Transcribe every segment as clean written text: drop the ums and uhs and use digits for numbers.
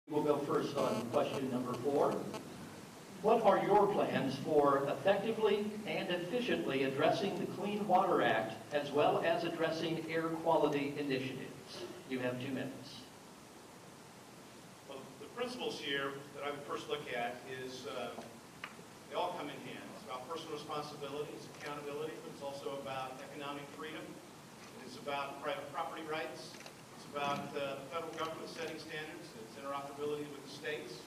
We'll go first on question number 4. What are your plans for effectively and efficiently addressing the Clean Water Act as well as addressing air quality initiatives? You have 2 minutes. Well, the principles here that I would first look at is they all come in hand. It's about personal responsibility, it's accountability, but it's also about economic freedom. It's about private property rights. It's about the federal government setting standards. It's interoperability with the states.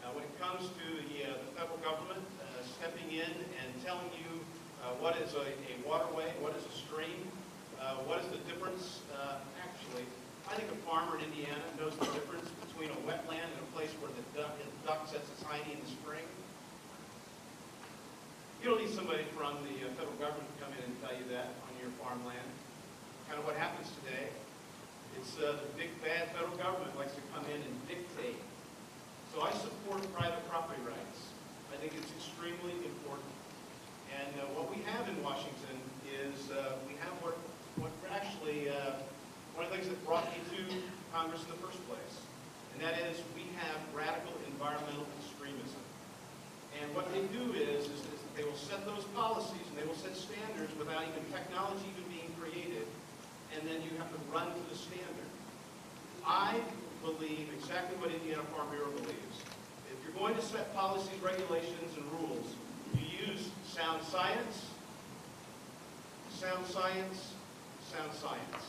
When it comes to the federal government stepping in and telling you what is a waterway, what is a stream, what is the difference, actually, I think a farmer in Indiana knows the difference between a wetland and a place where the duck sets its hiney in the spring. You don't need somebody from the federal government to come in and tell you that on your farmland. Kind of what happens today. It's the big bad federal government likes to come in and dictate. So I support private property rights. I think it's extremely important. And what we have in Washington is we have what actually one of the things that brought me to Congress in the first place. And that is we have radical environmental extremism. And what they do is they will set those policies and they will set standards without even technology even being created. And then you have to run to the standard. I believe exactly what Indiana Farm Bureau believes. If you're going to set policies, regulations, and rules, you use sound science, sound science, sound science.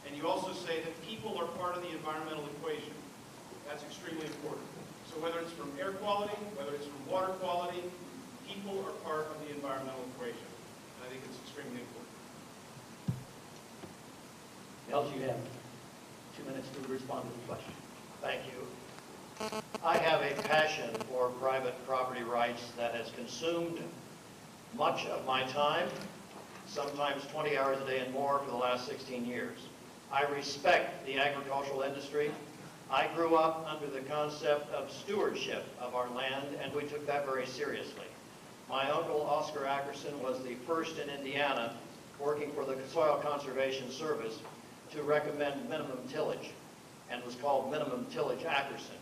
And you also say that people are part of the environmental equation. That's extremely important. So whether it's from air quality, whether it's from water quality, people are part of the environmental equation. And I think it's extremely important. Nels, you have 2 minutes to respond to the question. Thank you. I have a passion for private property rights that has consumed much of my time, sometimes 20 hours a day and more for the last 16 years. I respect the agricultural industry. I grew up under the concept of stewardship of our land, and we took that very seriously. My uncle, Oscar Ackerson, was the first in Indiana, working for the Soil Conservation Service, to recommend minimum tillage, and was called Minimum Tillage Ackerson.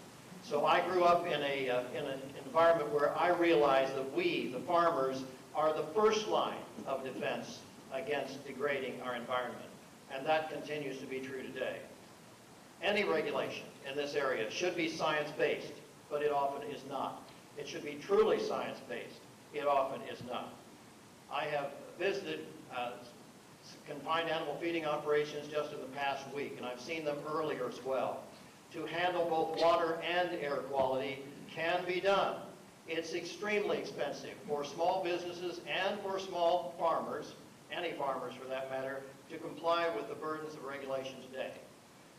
So I grew up in an environment where I realized that we, the farmers, are the first line of defense against degrading our environment, and that continues to be true today. Any regulation in this area should be science-based, but it often is not. It should be truly science-based. It often is not. I have visited confined animal feeding operations just in the past week, and I've seen them earlier as well. To handle both water and air quality can be done. It's extremely expensive for small businesses and for small farmers, any farmers for that matter, to comply with the burdens of regulation today.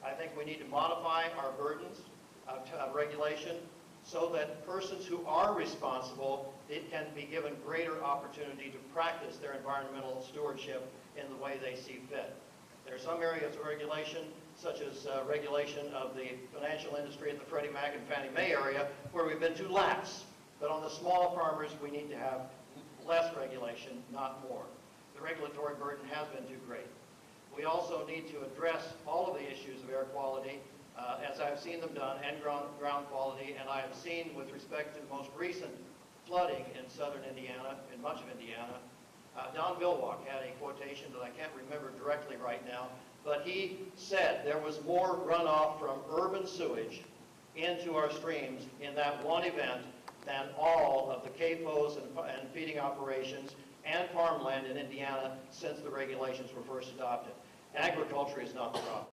I think we need to modify our burdens of regulation so that persons who are responsible, it can be given greater opportunity to practice their environmental stewardship in the way they see fit. There are some areas of regulation, such as regulation of the financial industry in the Freddie Mac and Fannie Mae area, where we've been too lax. But on the small farmers, we need to have less regulation, not more. The regulatory burden has been too great. We also need to address all of the issues of air quality, as I've seen them done, and ground quality, and I have seen with respect to the most recent flooding in southern Indiana, in much of Indiana. Don Bilwalk had a quotation that I can't remember directly right now, but he said there was more runoff from urban sewage into our streams in that one event than all of the CAFOs and feeding operations and farmland in Indiana since the regulations were first adopted. Agriculture is not the problem.